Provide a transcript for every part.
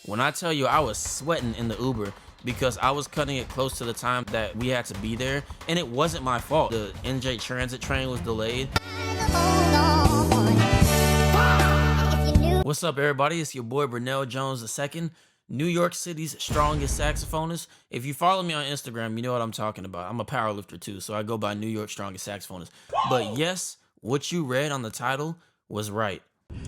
When I tell you I was sweating in the Uber because I was cutting it close to the time that we had to be there, and it wasn't my fault. The NJ Transit train was delayed. What's up, everybody? It's your boy Brunell Jones II, New York City's strongest saxophonist. If you follow me on Instagram, you know what I'm talking about. I'm a powerlifter too, so I go by New York's strongest saxophonist. But yes, what you read on the title was right.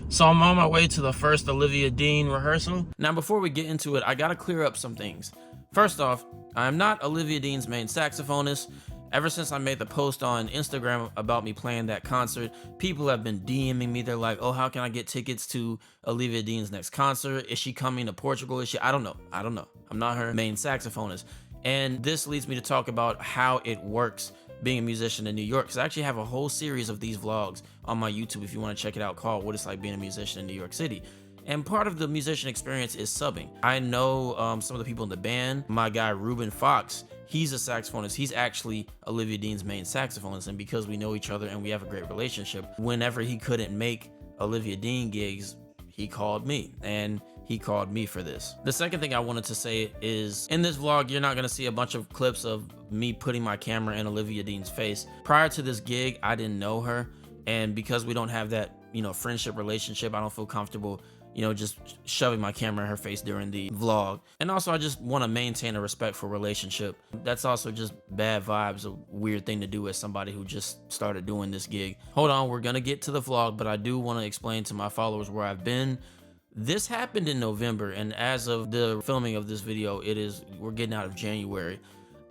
So I'm on my way to the first Olivia Dean rehearsal. Now, before we get into it, I gotta clear up some things. First off, I'm not Olivia Dean's main saxophonist. Ever since I made the post on Instagram about me playing that concert, people have been DMing me. They're like, oh, how can I get tickets to Olivia Dean's next concert? Is she coming to Portugal? Is she? I don't know. I'm not her main saxophonist. And this leads me to talk about how it works being a musician in New York, because I actually have a whole series of these vlogs on my YouTube if you want to check it out, called What It's Like Being a Musician in New York City. And part of the musician experience is subbing. I know some of the people in the band. My guy Ruben Fox, he's a saxophonist. He's actually Olivia Dean's main saxophonist, and because we know each other and we have a great relationship, whenever he couldn't make Olivia Dean gigs, he called me, and he called me for this. The second thing I wanted to say is, in this vlog, you're not gonna see a bunch of clips of me putting my camera in Olivia Dean's face. Prior to this gig, I didn't know her, and because we don't have that, friendship relationship, I don't feel comfortable, just shoving my camera in her face during the vlog. And also, I just want to maintain a respectful relationship. That's also just bad vibes, a weird thing to do as somebody who just started doing this gig. Hold on, we're gonna get to the vlog, but I do want to explain to my followers where I've been. This happened in November, and as of the filming of this video, we're getting out of January.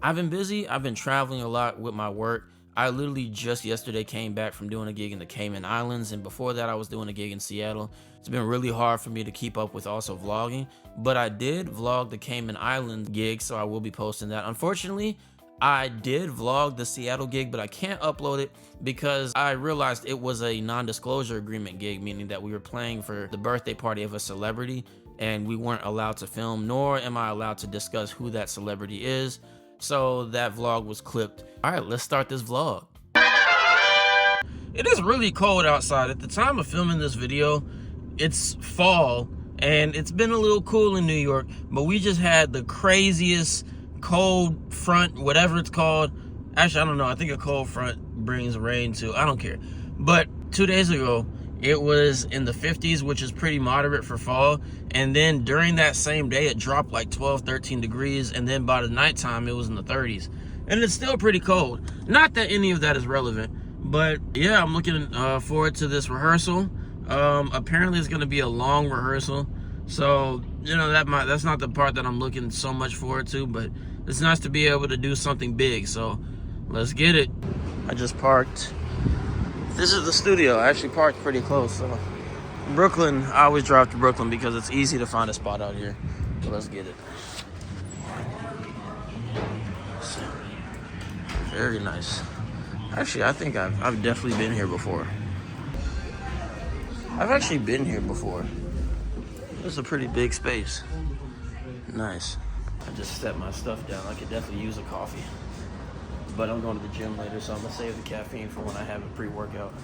I've been busy. I've been traveling a lot with my work. I literally just yesterday came back from doing a gig in the Cayman Islands, and before that I was doing a gig in Seattle. It's been really hard for me to keep up with also vlogging, but I did vlog the Cayman Islands gig, so I will be posting that. Unfortunately, I did vlog the Seattle gig, but I can't upload it because I realized it was a non-disclosure agreement gig, meaning that we were playing for the birthday party of a celebrity, and we weren't allowed to film, nor am I allowed to discuss who that celebrity is. So that vlog was clipped. All right, let's start this vlog. It is really cold outside. At the time of filming this video, it's fall, and it's been a little cool in New York, but we just had the craziest cold front, whatever it's called. Actually, I don't know. I think a cold front brings rain too. I don't care. But 2 days ago, it was in the 50s, which is pretty moderate for fall. And then during that same day, it dropped like 12, 13 degrees. And then by the nighttime, it was in the 30s. And it's still pretty cold. Not that any of that is relevant. But yeah, I'm looking forward to this rehearsal. Apparently, it's going to be a long rehearsal. So, that's not the part that I'm looking so much forward to. But it's nice to be able to do something big. So let's get it. I just parked. This is the studio. I actually parked pretty close. So Brooklyn, I always drive to Brooklyn because it's easy to find a spot out here. So let's get it. So, very nice. Actually, I think I've definitely been here before. I've actually been here before. It's a pretty big space. Nice. I just set my stuff down. I could definitely use a coffee. But I'm going to the gym later, so I'm gonna save the caffeine for when I have a pre-workout.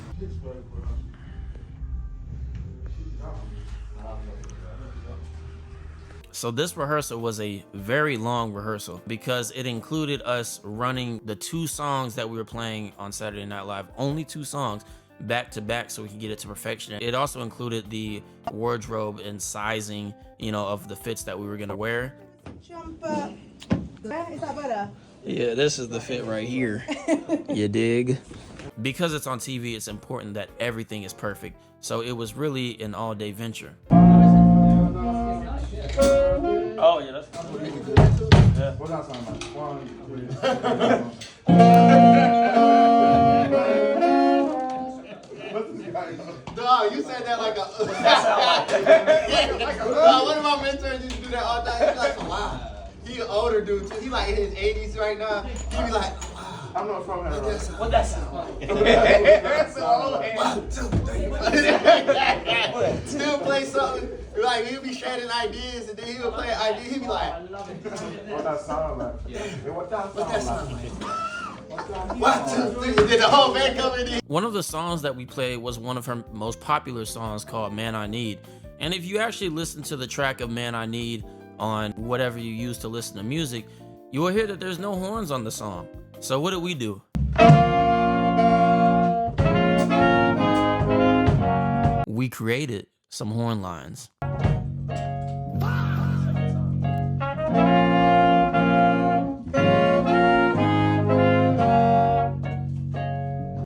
So this rehearsal was a very long rehearsal because it included us running the 2 songs that we were playing on Saturday Night Live, only 2 songs, back to back so we could get it to perfection. It also included the wardrobe and sizing, of the fits that we were gonna wear. Jump up. Is that better? Yeah, this is the fit right here. You dig? Because it's on TV, it's important that everything is perfect. So it was really an all-day venture. Oh, yeah, that's cool. Yeah. What else on Dog, you said that like a. One of my mentors used to do that all the time. He'd be like, wow. He an older dude too. He like in his 80s right now. He be like, wow. I'm not from here. What that sound like? He'll play something. Like he'll be sharing ideas, and then he'll play an idea. He'll be like, What that sound like? What that sound like? 1, 2, 3. Then the whole band coming in. One of the songs that we played was one of her most popular songs called Man I Need. And if you actually listen to the track of Man I Need on whatever you use to listen to music, you will hear that there's no horns on the song. So what did we do? We created some horn lines.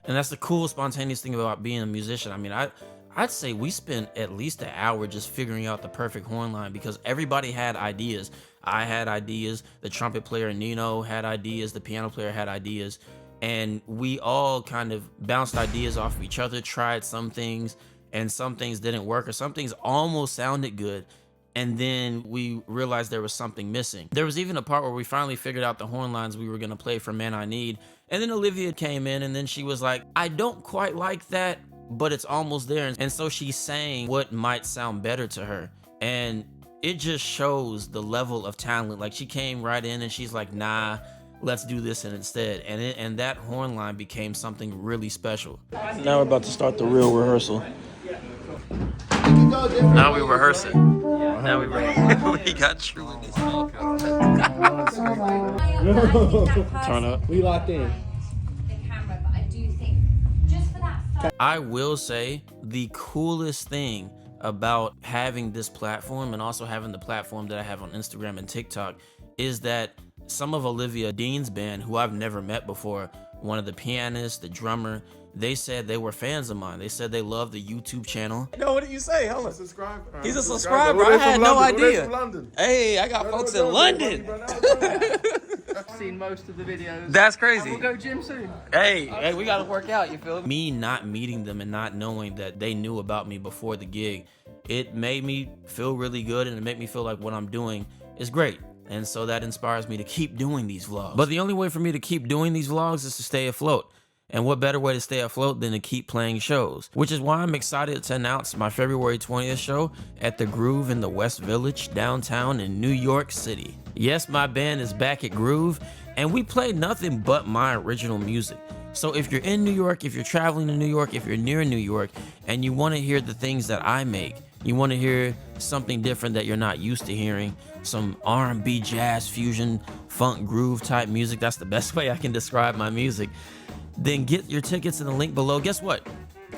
And that's the cool, spontaneous thing about being a musician. I mean, I'd say we spent at least an hour just figuring out the perfect horn line because everybody had ideas. I had ideas, the trumpet player Nino had ideas, the piano player had ideas, and we all kind of bounced ideas off of each other, tried some things, and some things didn't work, or some things almost sounded good. And then we realized there was something missing. There was even a part where we finally figured out the horn lines we were gonna play for Man I Need. And then Olivia came in and then she was like, I don't quite like that, but it's almost there. And so she sang what might sound better to her. And it just shows the level of talent. Like she came right in and she's like, nah, let's do this instead. And that horn line became something really special. Now we're about to start the real rehearsal. Now we rehearsing. Now we got True in this. Turn up. We locked in. The camera, but I do think just for that. I will say the coolest thing about having this platform and also having the platform that I have on Instagram and TikTok is that some of Olivia Dean's band, who I've never met before, one of the pianists, the drummer, they said they were fans of mine. They said they loved the YouTube channel. No, what did you say? Hold on. Subscribe. He's a subscriber. I had no idea. Hey, I got folks in London. I've seen most of the videos. That's crazy. We'll go gym soon. Hey, we gotta work out. You feel me? Me not meeting them and not knowing that they knew about me before the gig, it made me feel really good, and it made me feel like what I'm doing is great. And so that inspires me to keep doing these vlogs. But the only way for me to keep doing these vlogs is to stay afloat. And what better way to stay afloat than to keep playing shows? Which is why I'm excited to announce my February 20th show at the Groove in the West Village, downtown in New York City. Yes, my band is back at Groove, and we play nothing but my original music. So if you're in New York, if you're traveling to New York, if you're near New York, and you want to hear the things that I make, you want to hear something different that you're not used to hearing, some R&B, jazz, fusion, funk, groove type music, that's the best way I can describe my music, then get your tickets in the link below. Guess what?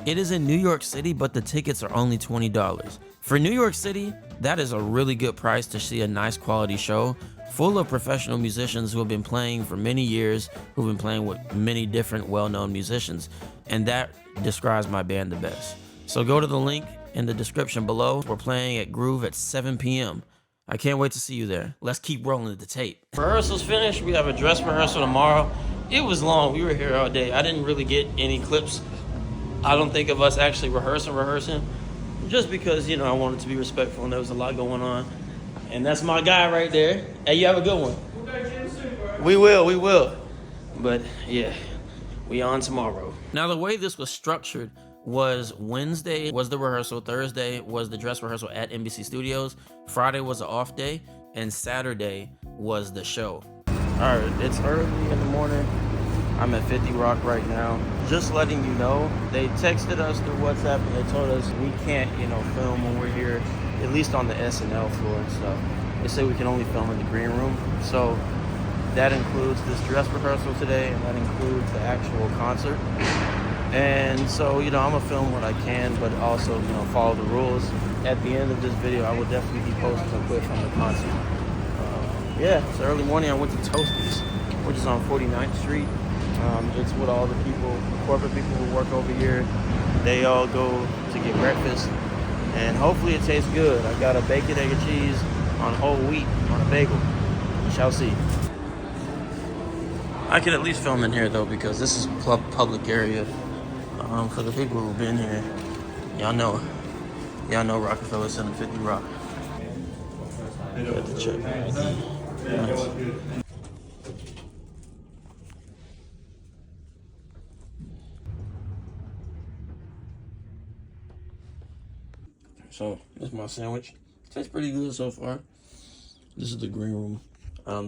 It is in New York City, but the tickets are only $20. For New York City, that is a really good price to see a nice quality show full of professional musicians who have been playing for many years, who've been playing with many different well-known musicians, and that describes my band the best. So go to the link in the description below. We're playing at Groove at 7 p.m. I can't wait to see you there. Let's keep rolling the tape. Rehearsal's finished. We have a dress rehearsal tomorrow. It was long. We were here all day. I didn't really get any clips, I don't think, of us actually rehearsing, just because, you know, I wanted to be respectful and there was a lot going on. And that's my guy right there. Hey, you have a good one. We'll go gym soon, bro. We will. But yeah, we on tomorrow. Now the way this was structured was Wednesday was the rehearsal, Thursday was the dress rehearsal at NBC Studios, Friday was an off day, and Saturday was the show. All right, it's early in the morning. I'm at 50 Rock right now. Just letting you know, they texted us through WhatsApp and they told us we can't, you know, film when we're here, at least on the SNL floor and stuff. They say we can only film in the green room. So that includes this dress rehearsal today, and that includes the actual concert. And so, you know, I'm gonna film what I can, but also, you know, follow the rules. At the end of this video, I will definitely be posting a clip from the concert. Yeah, it's early morning. I went to Toasties, which is on 49th Street. It's with all the people, corporate people who work over here. They all go to get breakfast, and hopefully it tastes good. I got a bacon, egg, and cheese on whole wheat on a bagel. We shall see. I can at least film in here though, because this is public area. For the people who've been here, y'all know Rockefeller Center 50 Rock. Got the check. Nice. So this is my sandwich. Tastes pretty good so far. This is the green room.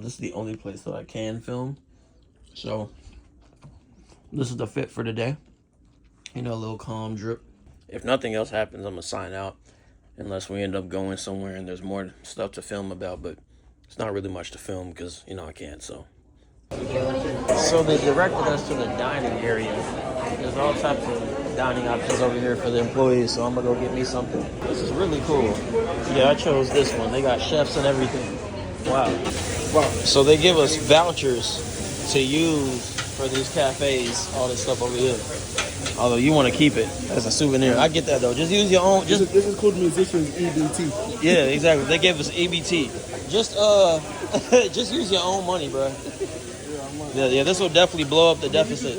This is the only place that I can film. So this is the fit for today. You know, a little calm drip. If nothing else happens, I'm gonna sign out. unless we end up going somewhere and there's more stuff to film about, but it's not really much to film because, you know, I can't, so. So they directed us to the dining area. There's all types of dining options over here for the employees, so I'm gonna go get me something. This is really cool. Yeah, I chose this one. They got chefs and everything. Wow. So they give us vouchers to use for these cafes, all this stuff over here. Although you want to keep it as a souvenir. I get that though. Just use your own. Just This is called musicians EBT. yeah, exactly. They gave us EBT. Just just use your own money, bro. Yeah. This will definitely blow up the deficit.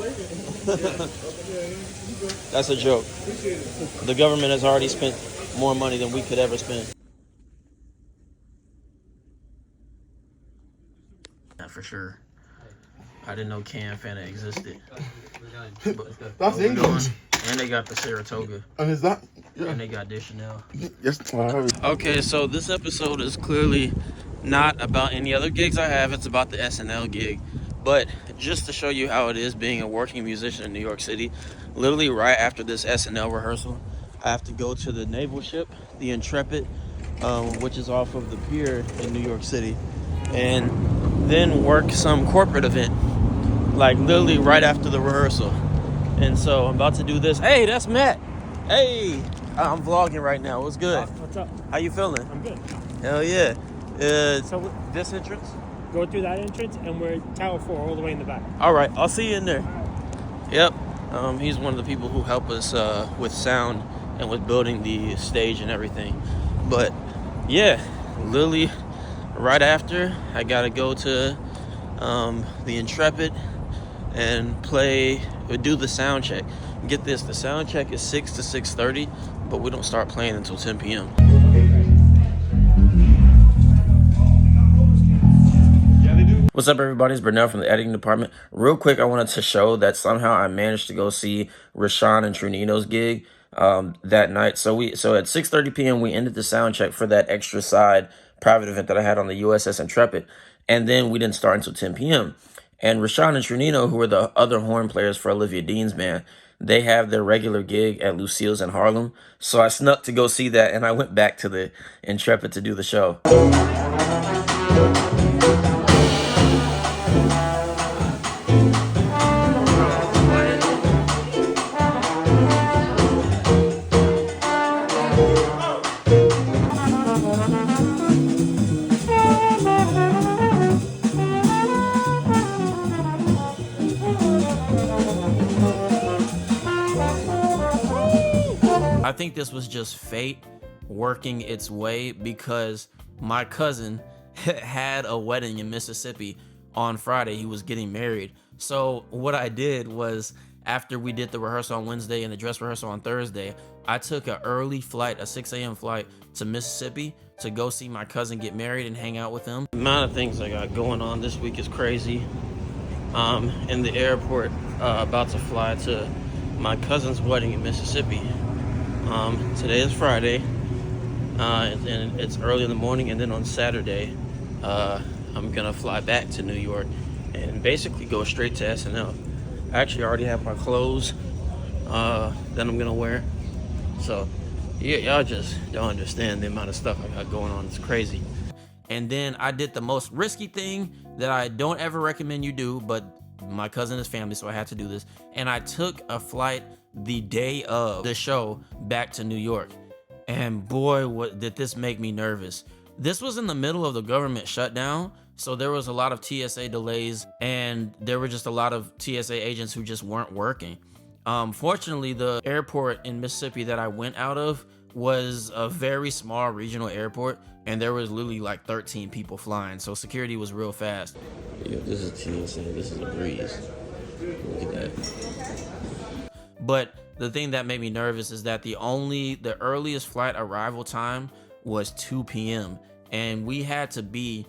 That's a joke. The government has already spent more money than we could ever spend. Yeah, for sure. I didn't know Can Fanta existed. That's English. And they got the Saratoga. And is that? Yeah. And they got Deschanel. Yes. Okay, so this episode is clearly not about any other gigs I have. It's about the SNL gig. But just to show you how it is being a working musician in New York City, literally right after this SNL rehearsal, I have to go to the naval ship, the Intrepid, which is off of the pier in New York City, and then work some corporate event, like literally right after the rehearsal. And so I'm about to do this. Hey, that's Matt. Hey, I'm vlogging right now. What's good? What's up? How you feeling? I'm good. Hell yeah. So This entrance? go through that entrance, and we're Tower 4 all the way in the back. All right, I'll see you in there. Yep. He's one of the people who help us with sound and with building the stage and everything. But yeah, literally right after, I gotta go to the Intrepid and do the sound check. Get this, the sound check is 6 to 6:30, but we don't start playing until 10 p.m. What's up, everybody? It's Brunel from the editing department. Real quick, I wanted to show that somehow I managed to go see Rashawn and Trunino's gig that night. So at 6:30 p.m. we ended the sound check for that extra side private event that I had on the USS Intrepid, and then we didn't start until 10 p.m. And Rashawn and Trunino, who were the other horn players for Olivia Dean's band, they have their regular gig at Lucille's in Harlem. So I snuck to go see that, and I went back to the Intrepid to do the show. I think this was just fate working its way because my cousin had a wedding in Mississippi on Friday. He was getting married. So what I did was, after we did the rehearsal on Wednesday and the dress rehearsal on Thursday, I took an early flight, a 6 a.m. flight to Mississippi to go see my cousin get married and hang out with him. The amount of things I got going on this week is crazy. In the airport, about to fly to my cousin's wedding in Mississippi. Today is Friday, and it's early in the morning, and then on Saturday, I'm gonna fly back to New York and basically go straight to SNL. I actually already have my clothes that I'm gonna wear, so yeah, y'all just don't understand the amount of stuff I got going on. It's crazy. And then I did the most risky thing that I don't ever recommend you do, but my cousin is family, so I had to do this. And I took a flight the day of the show back to New York. And boy, what did this make me nervous. This was in the middle of the government shutdown, so there was a lot of TSA delays, and there were just a lot of TSA agents who just weren't working. Fortunately, the airport in Mississippi that I went out of was a very small regional airport, and there was literally like 13 people flying, so security was real fast. Yeah, this is TSA, this is a breeze. Look at that. But the thing that made me nervous is that the earliest flight arrival time was 2 p.m. and we had to be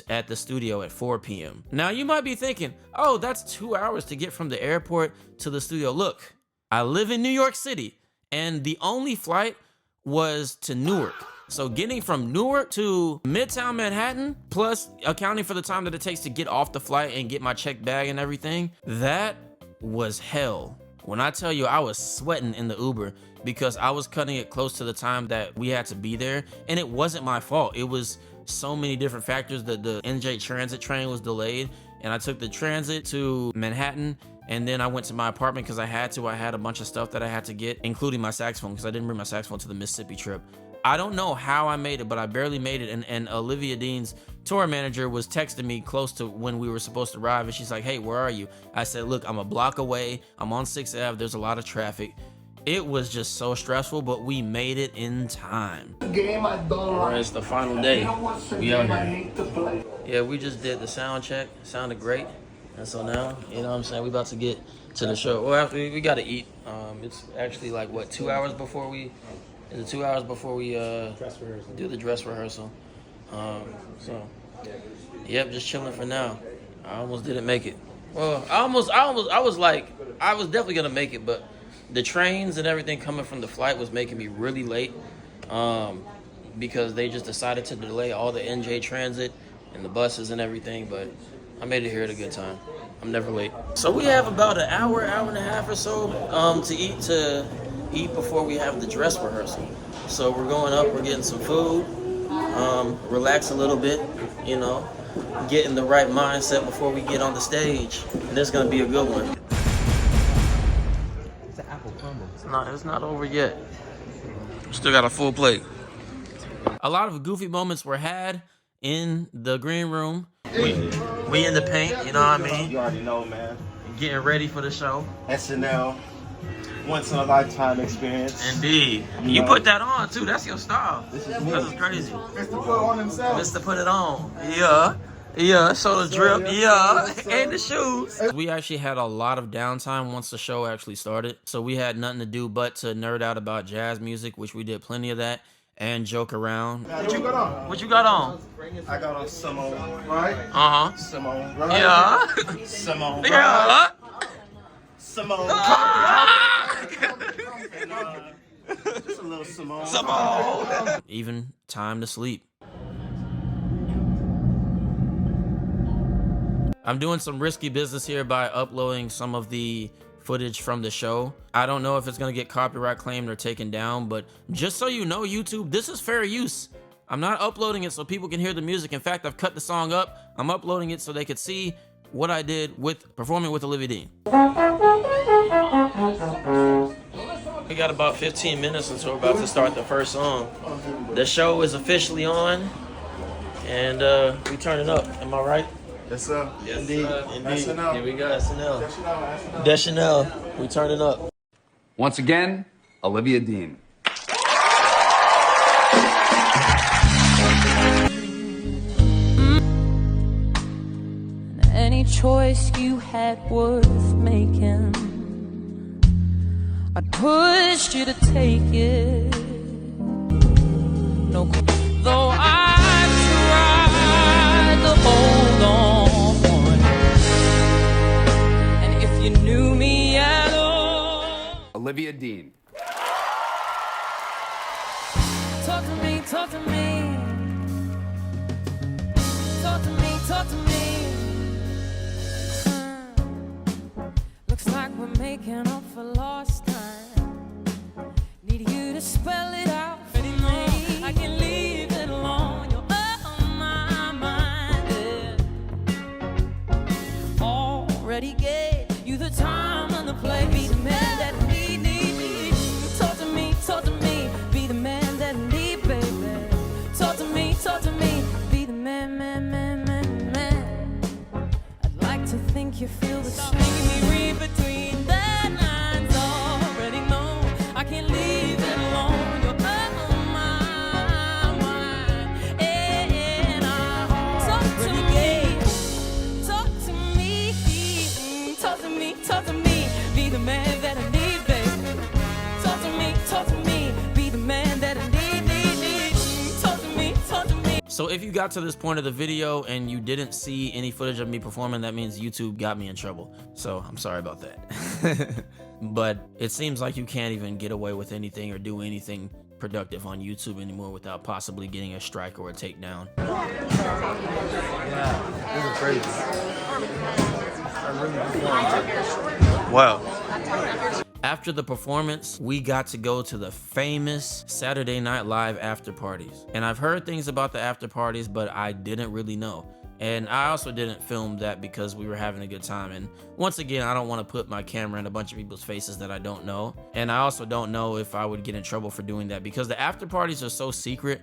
at the studio at 4 p.m. Now you might be thinking, oh, that's 2 hours to get from the airport to the studio. Look, I live in New York City, and the only flight was to Newark. So getting from Newark to Midtown Manhattan, plus accounting for the time that it takes to get off the flight and get my checked bag and everything, that was hell. When I tell you I was sweating in the Uber because I was cutting it close to the time that we had to be there, and it wasn't my fault. It was so many different factors. The NJ Transit train was delayed, and I took the transit to Manhattan, and then I went to my apartment because I had to. I had a bunch of stuff that I had to get, including my saxophone, because I didn't bring my saxophone to the Mississippi trip. I don't know how I made it, but I barely made it. And Olivia Dean's tour manager was texting me close to when we were supposed to arrive, and she's like, hey, where are you? I said, look, I'm a block away. I'm on 6th Ave. There's a lot of traffic. It was just so stressful, but we made it in time. All right, it's the final day. We out here. Yeah, we just did the sound check. Sounded great. And so now, you know what I'm saying, we about to get to the show. Well, after we got to eat. It's actually like, what, 2 hours before we... Is it 2 hours before we do the dress rehearsal? So, yep, just chilling for now. I almost didn't make it. Well, I was definitely gonna make it, but the trains and everything coming from the flight was making me really late, because they just decided to delay all the NJ Transit and the buses and everything. But I made it here at a good time. I'm never late. So we have about an hour and a half or so to eat before we have the dress rehearsal. So we're going up, we're getting some food, relax a little bit, you know, get in the right mindset before we get on the stage. And it's gonna be a good one. It's an apple crumble. It's not over yet. Still got a full plate. A lot of goofy moments were had in the green room. We in the paint, you know what I mean? You already know, man. Getting ready for the show. SNL. Once in a lifetime experience. Indeed. You put that on too. That's your style. This is crazy. Mr. Put on himself. Mr. Put it on. Yeah. Show the drip. Yeah. And the shoes. We actually had a lot of downtime once the show actually started. So we had nothing to do but to nerd out about jazz music, which we did plenty of that, and joke around. What you got on? What you got on? I got on Simone. Right? Uh-huh. Simone. Right? Yeah. Simone. Yeah. Simone. Just a little Simone. Even time to sleep. I'm doing some risky business here by uploading some of the footage from the show. I don't know if it's gonna get copyright claimed or taken down, but just so you know, YouTube, this is fair use. I'm not uploading it so people can hear the music. In fact, I've cut the song up. I'm uploading it so they could see what I did with performing with Olivia Dean. We got about 15 minutes until we're about to start the first song. The show is officially on, and we turning up. Am I right? Yes, sir. Yes, indeed. SNL. Here we go. SNL. Deschanel. We turning up. Once again, Olivia Dean. Any choice you had worth making, I pushed you to take it. No, though I tried to hold on. And if you knew me at all, Olivia Dean. talk to me, talk to me. Talk to me, talk to me. Looks like we're making up for lost time. Need you to spell it out for me. I can leave it alone. You're on my mind. Yeah. Already gave you the time and the place. Be the man that I need. Talk to me, be the man that I need, baby. Talk to me, be the man. I'd like to think you feel the same. Making me read between the lines. Already know I can't leave it alone. You're on my mind, and I already gave. Talk to me, be the man that I need, baby. Talk to me, be the man that I need. Talk to me. So if you got to this point of the video and you didn't see any footage of me performing, that means YouTube got me in trouble. So I'm sorry about that. But it seems like you can't even get away with anything or do anything productive on YouTube anymore without possibly getting a strike or a takedown. This is crazy. Wow. After the performance, we got to go to the famous Saturday Night Live after parties. And I've heard things about the after parties, but I didn't really know. And I also didn't film that because we were having a good time. And once again, I don't want to put my camera in a bunch of people's faces that I don't know. And I also don't know if I would get in trouble for doing that because the after parties are so secret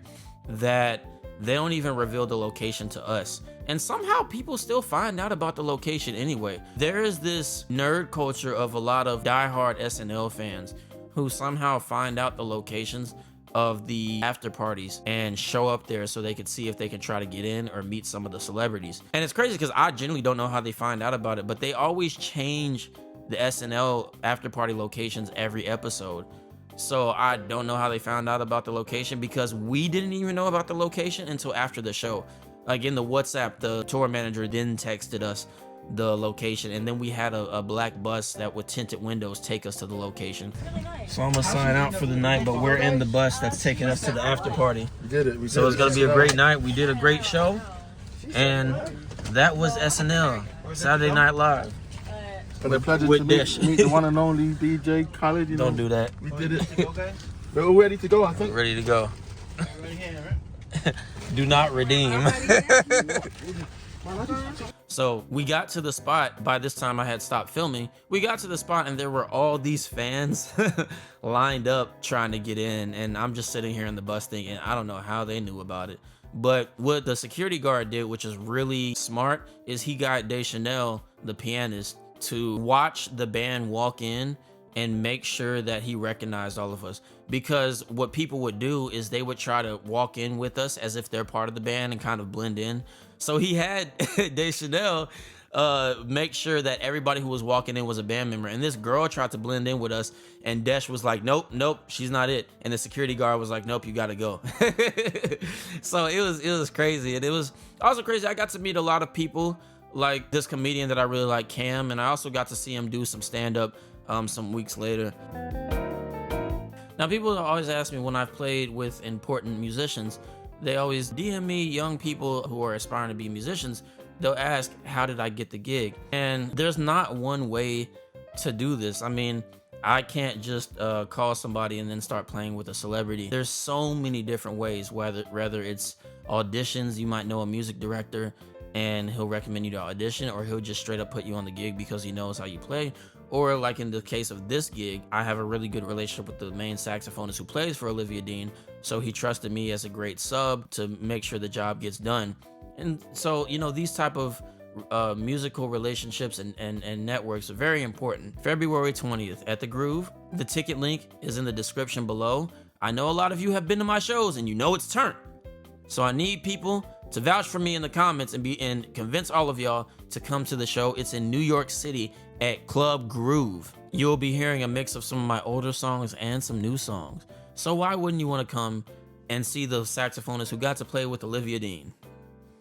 that they don't even reveal the location to us. And somehow people still find out about the location anyway. There is this nerd culture of a lot of diehard SNL fans who somehow find out the locations of the after parties and show up there so they could see if they can try to get in or meet some of the celebrities. And it's crazy because I genuinely don't know how they find out about it, but they always change the SNL after party locations every episode. So I don't know how they found out about the location because we didn't even know about the location until after the show. Like in the WhatsApp, the tour manager then texted us the location, and then we had a black bus that with tinted windows take us to the location. So I'm gonna sign out for the night, but we're in the bus that's taking us to the after party. We did it. So it's gonna be a great night. We did a great show, and that was SNL, Saturday Night Live. For the pleasure with to Dish. meet the one and only DJ Khaled. You know, Don't do that. we did it. We're ready to go, I think. Ready to go. Do not redeem. So we got to the spot. By this time I had stopped filming. We got to the spot and there were all these fans lined up trying to get in, and I'm just sitting here in the bus thinking, I don't know how they knew about it. But what the security guard did, which is really smart, is he got Deschanel, the pianist, to watch the band walk in and make sure that he recognized all of us. Because what people would do is they would try to walk in with us as if they're part of the band and kind of blend in. So he had Deschanel make sure that everybody who was walking in was a band member. And this girl tried to blend in with us, and Desh was like, nope, she's not it. And the security guard was like, nope, you gotta go. So it was crazy. And it was also crazy. I got to meet a lot of people, like this comedian that I really like, Cam, and I also got to see him do some stand-up some weeks later. Now, people always ask me when I've played with important musicians, they always DM me, young people who are aspiring to be musicians, they'll ask, how did I get the gig? And there's not one way to do this. I mean, I can't just call somebody and then start playing with a celebrity. There's so many different ways, whether it's auditions, you might know a music director and he'll recommend you to audition, or he'll just straight up put you on the gig because he knows how you play. Or like in the case of this gig, I have a really good relationship with the main saxophonist who plays for Olivia Dean, so he trusted me as a great sub to make sure the job gets done. And so, you know, these type of musical relationships and networks are very important. February 20th at the Groove. The ticket link is in the description below. I know a lot of you have been to my shows and you know it's turned. So I need people to vouch for me in the comments and convince all of y'all to come to the show. It's in New York City at Club Groove. You'll be hearing a mix of some of my older songs and some new songs. So why wouldn't you want to come and see the saxophonist who got to play with Olivia Dean?